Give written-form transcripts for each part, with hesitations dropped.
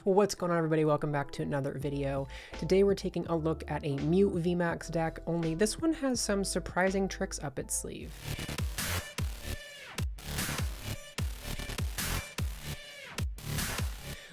Well, what's going on, everybody? Welcome back to another video. Today we're taking a look at a Mew VMAX deck, only this one has some surprising tricks up its sleeve.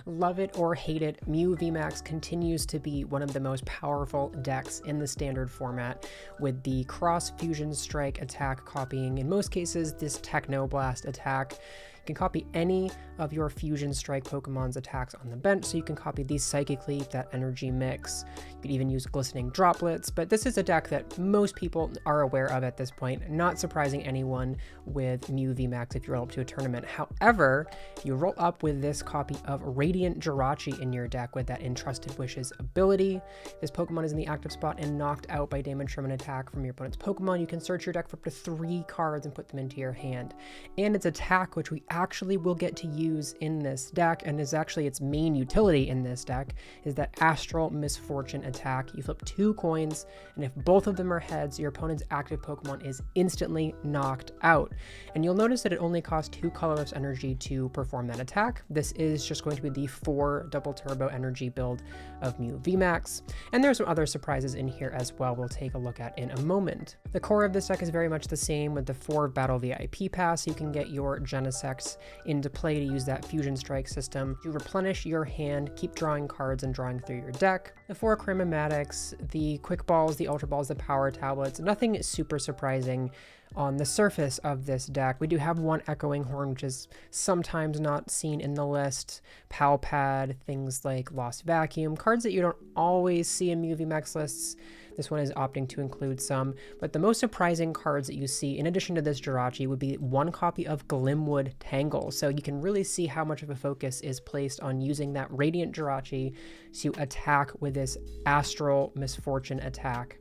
Love it or hate it, Mew VMAX continues to be one of the most powerful decks in the standard format, with the cross fusion strike attack copying, in most cases, this Techno Blast attack. You can copy any of your Fusion Strike Pokemon's attacks on the bench, so you can copy these Psychic Leap, that Energy Mix. You could even use Glistening Droplets, but this is a deck that most people are aware of at this point, not surprising anyone with Mew VMAX if you roll up to a tournament. However, you roll up with this copy of Radiant Jirachi in your deck with that Entrusted Wishes ability. This Pokemon is in the active spot and knocked out by damage from an attack from your opponent's Pokemon. You can search your deck for up to 3 cards and put them into your hand. And its attack, which we actually will get to use in this deck, and is actually its main utility in this deck, is that Astral Misfortune attack. You flip 2 coins, and if both of them are heads, your opponent's active Pokemon is instantly knocked out. And you'll notice that it only costs 2 colorless energy to perform that attack. This is just going to be the 4 double turbo energy build of Mew VMAX. And there's some other surprises in here as well we'll take a look at in a moment. The core of this deck is very much the same, with the 4 Battle VIP Pass. You can get your Genesect into play to use that Fusion Strike system to replenish your hand, keep drawing cards and drawing through your deck. The 4 Cram-o-matics, the Quick Balls, the Ultra Balls, the Power Tablets, nothing super surprising on the surface of this deck. We do have 1 Echoing Horn, which is sometimes not seen in the list, Pal Pad, things like Lost Vacuum, cards that you don't always see in Mew VMAX lists. This one is opting to include some, but the most surprising cards that you see, in addition to this Jirachi, would be 1 copy of Glimwood Tangle. So you can really see how much of a focus is placed on using that Radiant Jirachi to attack with this Astral Misfortune attack,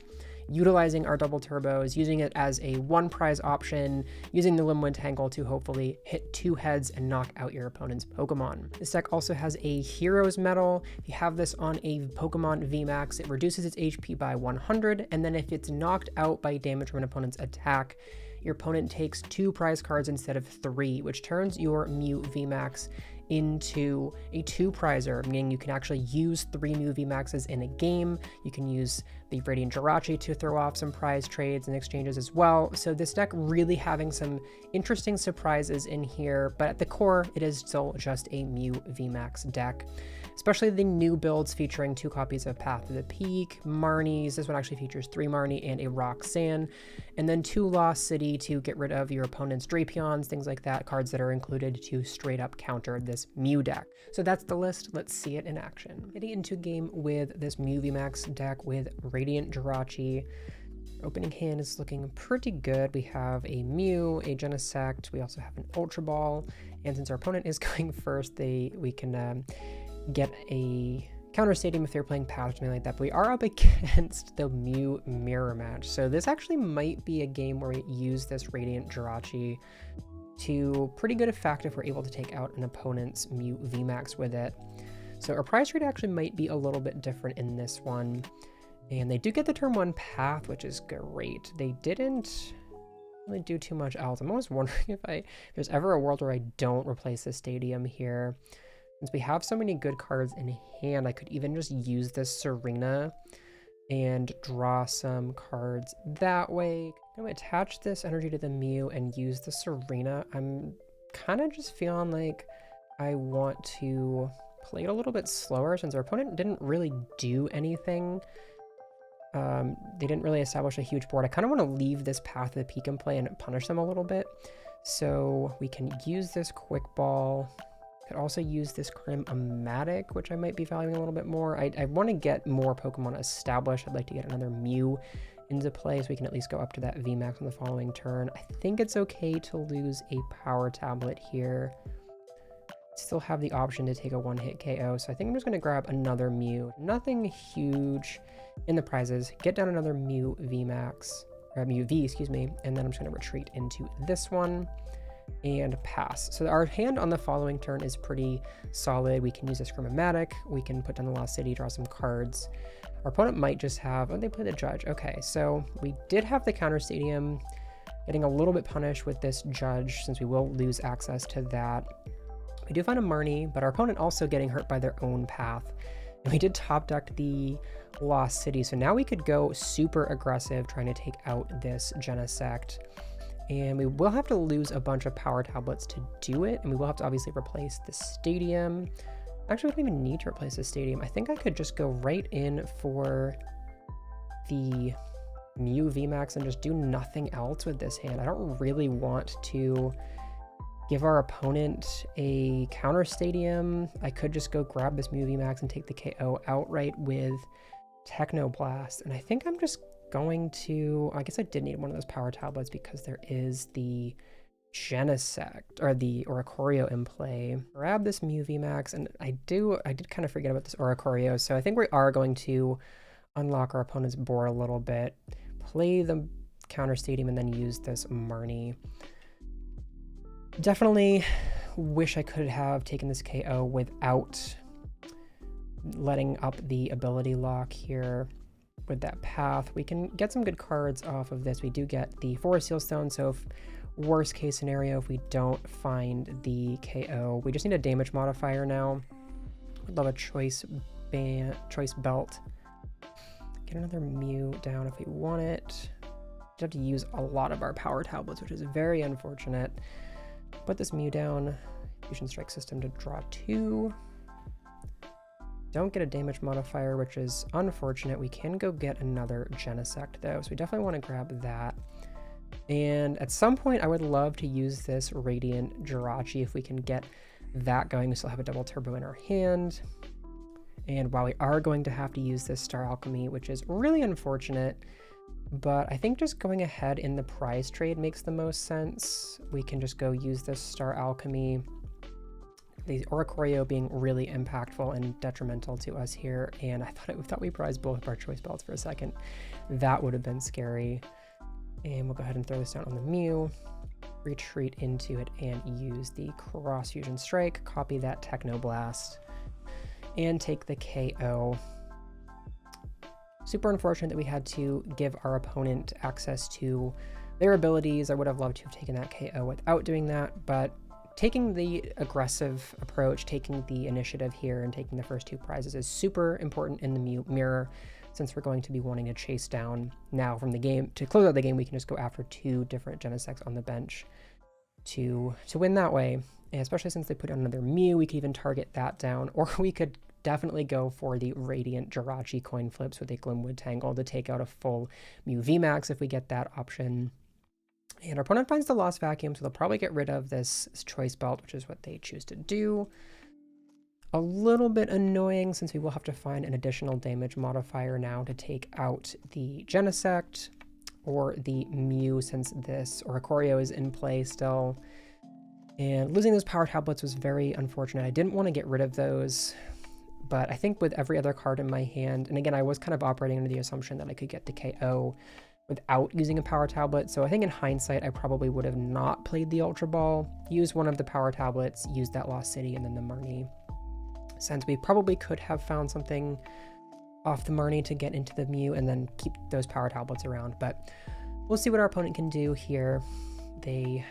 utilizing our double turbos, using it as a 1 prize option, using the Glimwood Tangle to hopefully hit 2 heads and knock out your opponent's Pokemon. This deck also has a Hero's Medal. If you have this on a Pokemon VMAX, it reduces its HP by 100, and then if it's knocked out by damage from an opponent's attack, your opponent takes 2 prize cards instead of 3, which turns your Mew VMAX into a 2-prizer, meaning you can actually use 3 Mew VMAXs in a game. You can use the Radiant Jirachi to throw off some prize trades and exchanges as well. So this deck really having some interesting surprises in here, but at the core, it is still just a Mew VMAX deck. Especially the new builds featuring 2 copies of Path to the Peak, Marnies. This one actually features 3 Marnie and a Roxanne, and then 2 Lost City to get rid of your opponent's Drapions, things like that, cards that are included to straight up counter this Mew deck. So that's the list. Let's see it in action. Getting into game with this Mew VMAX deck with Radiant Jirachi. Opening hand is looking pretty good. We have a Mew, a Genesect, we also have an Ultra Ball, and since our opponent is going first, we can get a counter stadium if they're playing Path or something like that, but we are up against the Mew mirror match. So this actually might be a game where we use this Radiant Jirachi to pretty good effect if we're able to take out an opponent's Mew VMAX with it. So our prize trade actually might be a little bit different in this one. And they do get the turn 1 Path, which is great. They didn't really do too much else. I'm always wondering if there's ever a world where I don't replace this stadium here. Since we have so many good cards in hand, I could even just use this Serena and draw some cards that way. I'm going to attach this energy to the Mew and use the Serena. I'm kind of just feeling like I want to play it a little bit slower since our opponent didn't really do anything. They didn't really establish a huge board. I kind of want to leave this Path to the Peak in play and punish them a little bit. So we can use this Quick Ball. Could also use this Cram-o-matic, which I might be valuing a little bit more. I want to get more Pokemon established. I'd like to get another Mew into play so we can at least go up to that VMAX on the following turn. I think it's okay to lose a Power Tablet here. Still have the option to take a 1-hit KO, so I think I'm just going to grab another Mew. Nothing huge in the prizes. Get down another Mew VMAX, or Mew V, excuse me, and then I'm just going to retreat into this one and pass. So our hand on the following turn is pretty solid. We can use this Cram-o-matic, we can put down the Lost City, draw some cards. Our opponent might just have, oh, they play the Judge. Okay, so we did have the counter stadium, getting a little bit punished with this Judge since we will lose access to that. We do find a Marnie, but our opponent also getting hurt by their own path. And we did top deck the Lost City, so now we could go super aggressive trying to take out this Genesect. And we will have to lose a bunch of Power Tablets to do it, and we will have to obviously replace the Stadium. Actually, we don't even need to replace the Stadium. I think I could just go right in for the Mew VMAX and just do nothing else with this hand. I don't really want to give our opponent a counter Stadium. I could just go grab this Mew VMAX and take the KO outright with Technoblast. And I think I'm just going to, I guess I did need one of those Power Tablets because there is the Genesect or the Oricorio in play. Grab this Mew VMAX, and I did kind of forget about this Oricorio, so I think we are going to unlock our opponent's board a little bit, play the counter Stadium, and then use this Marnie. Definitely wish I could have taken this KO without letting up the ability lock here with that path. We can get some good cards off of this. We do get the Forest Seal Stone, so if worst case scenario, if we don't find the KO, we just need a damage modifier now. Would love a Choice Belt. Get another Mew down if we want it. We have to use a lot of our Power Tablets, which is very unfortunate. Put this Mew down. Fusion Strike System to draw 2. Don't get a damage modifier, which is unfortunate. We can go get another Genesect though, so we definitely want to grab that. And at some point, I would love to use this Radiant Jirachi if we can get that going. We still have a double turbo in our hand. And while we are going to have to use this Star Alchemy, which is really unfortunate, but I think just going ahead in the prize trade makes the most sense. We can just go use this Star Alchemy. The Oricorio being really impactful and detrimental to us here. And I thought we prized both of our Choice Belts for a second. That would have been scary. And we'll go ahead and throw this down on the Mew, retreat into it, and use the Cross Fusion Strike, copy that Technoblast, and take the KO. Super unfortunate that we had to give our opponent access to their abilities. I would have loved to have taken that KO without doing that, but taking the aggressive approach, taking the initiative here, and taking the first 2 prizes is super important in the mirror, since we're going to be wanting to chase down now from the game. To close out the game, we can just go after 2 different Genesects on the bench to win that way. And especially since they put out another Mew, we could even target that down, or we could definitely go for the Radiant Jirachi coin flips with a Glimwood Tangle to take out a full Mew VMAX if we get that option. And our opponent finds the Lost Vacuum, so they'll probably get rid of this Choice Belt, which is what they choose to do. A little bit annoying since we will have to find an additional damage modifier now to take out the Genesect or the Mew, since this Oricorio is in play still. And losing those Power Tablets was very unfortunate. I didn't want to get rid of those, but I think with every other card in my hand, and again, I was kind of operating under the assumption that I could get the KO without using a Power Tablet, so I think in hindsight, I probably would have not played the Ultra Ball, used one of the Power Tablets, used that Lost City, and then the Marnie. Since we probably could have found something off the Marnie to get into the Mew and then keep those Power Tablets around, but we'll see what our opponent can do here. They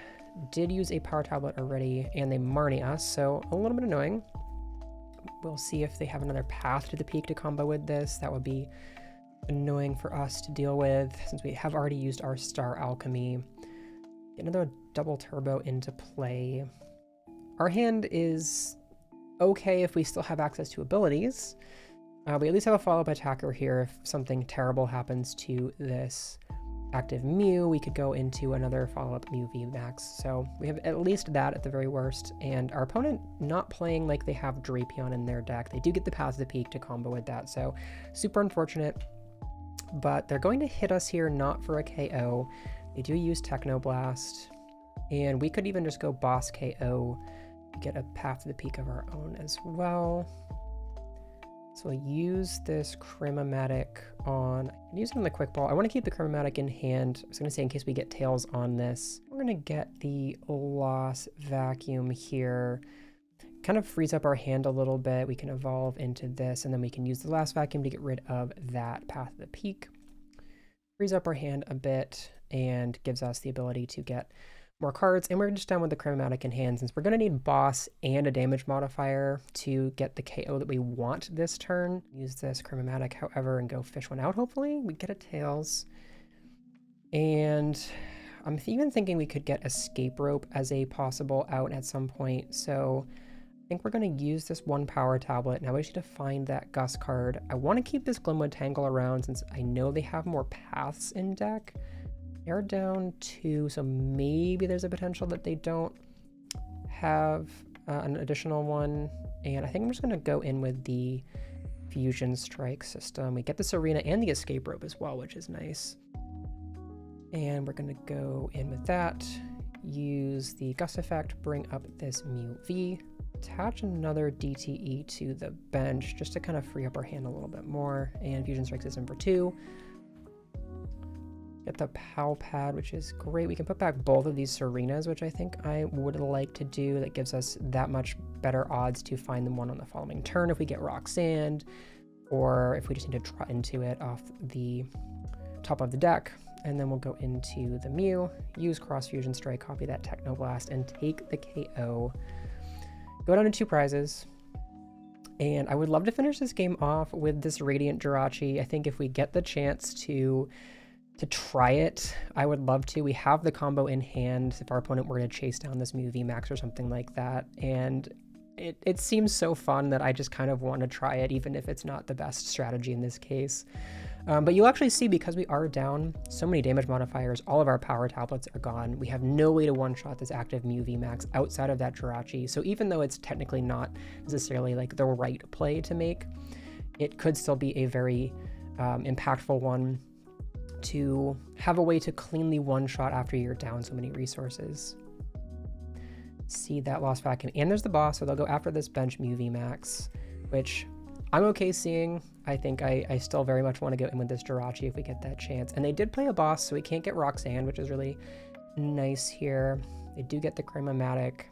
did use a Power Tablet already, and they Marnie us, so a little bit annoying. We'll see if they have another path to the Peak to combo with this. That would be annoying for us to deal with, since we have already used our Star Alchemy. Get another double turbo into play. Our hand is okay if we still have access to abilities. We at least have a follow-up attacker here. If something terrible happens to this active Mew, we could go into another follow-up Mew VMAX. So we have at least that at the very worst. And our opponent not playing like they have Drapion in their deck. They do get the Path to the Peak to combo with that. So super unfortunate. But they're going to hit us here, not for a KO. They do use Technoblast. And we could even just go boss KO, get a Path to the Peak of our own as well. So we'll use this Cram-o-matic on, I can use it on the Quick Ball. I want to keep the Cram-o-matic in hand. I was going to say in case we get tails on this. We're going to get the Lost Vacuum here. Kind of frees up our hand a little bit. We can evolve into this, and then we can use the Lost Vacuum to get rid of that Path to the Peak. Frees up our hand a bit and gives us the ability to get more cards, and we're just down with the Cram-o-matic in hand since we're going to need boss and a damage modifier to get the KO that we want this turn. Use this Cram-o-matic, however, and go fish one out, hopefully. We get a Tails. And I'm even thinking we could get Escape Rope as a possible out at some point. So I think we're going to use this one Power Tablet. Now we just need to find that Gus card. I want to keep this Glimwood Tangle around since I know they have more paths in deck. They're down 2, so maybe there's a potential that they don't have an additional one. And I think I'm just going to go in with the Fusion Strike system. We get the Serena and the Escape Rope as well, which is nice. And we're going to go in with that. Use the Gus effect, bring up this Mew V. Attach another DTE to the bench just to kind of free up our hand a little bit more. And Fusion Strike system for 2. Get the Pal Pad, which is great. We can put back both of these Serenas, which I think I would like to do. That gives us that much better odds to find them one on the following turn if we get Roxanne, or if we just need to trot into it off the top of the deck. And then we'll go into the Mew, use Cross Fusion Strike, copy that Technoblast, and take the KO. Go down to 2 prizes. And I would love to finish this game off with this Radiant Jirachi. I think if we get the chance to try it, I would love to. We have the combo in hand if our opponent were to chase down this Mew VMAX or something like that. And it seems so fun that I just kind of want to try it, even if it's not the best strategy in this case. But you'll actually see, because we are down so many damage modifiers, all of our Power Tablets are gone. We have no way to one-shot this active Mew VMAX outside of that Jirachi. So even though it's technically not necessarily like the right play to make, it could still be a very impactful one to have a way to cleanly one-shot after you're down so many resources. See that Lost Vacuum, and there's the boss, so they'll go after this bench Mew VMAX, which I'm okay seeing. I think I still very much want to go in with this Jirachi if we get that chance. And they did play a boss, so we can't get Roxanne, which is really nice here. They do get the Cram-o-matic,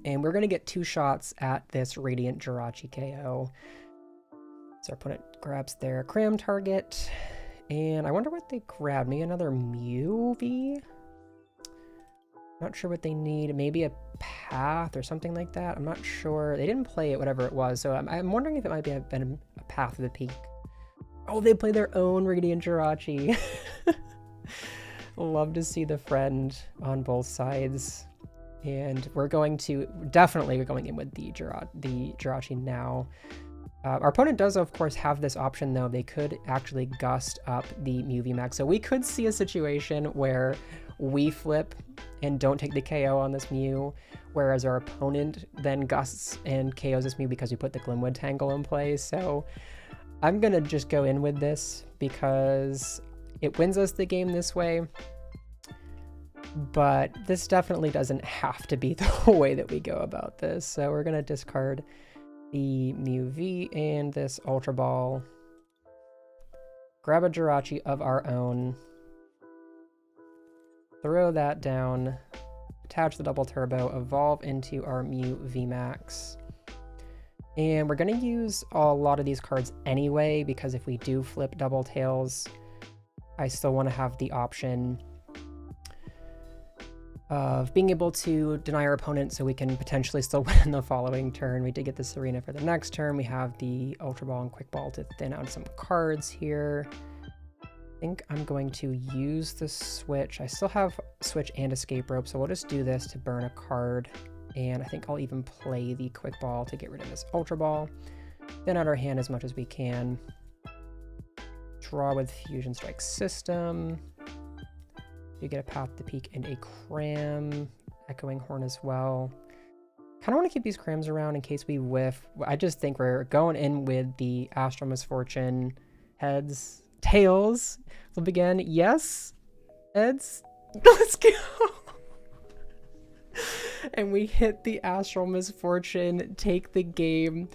and we're going to get 2 shots at this Radiant Jirachi KO. So our opponent grabs their Cram target. And I wonder what they grabbed. Maybe another Mew V? Not sure what they need. Maybe a path or something like that. I'm not sure. They didn't play it, whatever it was. So I'm wondering if it might have been a path of the peak. Oh, they play their own Radiant Jirachi. Love to see the friend on both sides. And we're definitely going in with the Jirachi now. Our opponent does, of course, have this option, though. They could actually gust up the Mew VMAX. So we could see a situation where we flip and don't take the KO on this Mew, whereas our opponent then gusts and KOs this Mew because we put the Glimwood Tangle in play. So I'm going to just go in with this because it wins us the game this way. But this definitely doesn't have to be the way that we go about this. So we're going to discard the Mew V and this Ultra Ball. Grab a Jirachi of our own. Throw that down. Attach the double turbo. Evolve into our Mew VMAX. And we're going to use a lot of these cards anyway, because if we do flip double tails, I still want to have the option of being able to deny our opponent so we can potentially still win the following turn. We did get the Serena for the next turn. We have the Ultra Ball and Quick Ball to thin out some cards here. I think I'm going to use the Switch. I still have Switch and Escape Rope, so we'll just do this to burn a card. And I think I'll even play the Quick Ball to get rid of this Ultra Ball. Thin out our hand as much as we can. Draw with Fusion Strike system. You get a Path to Peak and a Cram. Echoing Horn as well. Kind of want to keep these Crams around in case we whiff. I just think we're going in with the Astral Misfortune. Heads. Tails. Flip again. Yes. Heads. Let's go. And we hit the Astral Misfortune. Take the game.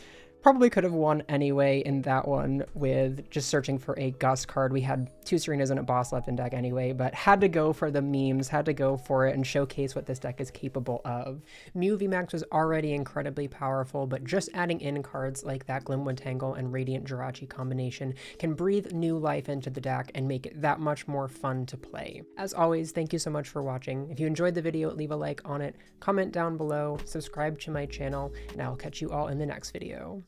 Probably could have won anyway in that one with just searching for a Gus card. We had 2 Serenas and a boss left in deck anyway, but had to go for the memes, had to go for it and showcase what this deck is capable of. Mew VMAX was already incredibly powerful, but just adding in cards like that Glimwood Tangle and Radiant Jirachi combination can breathe new life into the deck and make it that much more fun to play. As always, thank you so much for watching. If you enjoyed the video, leave a like on it, comment down below, subscribe to my channel, and I'll catch you all in the next video.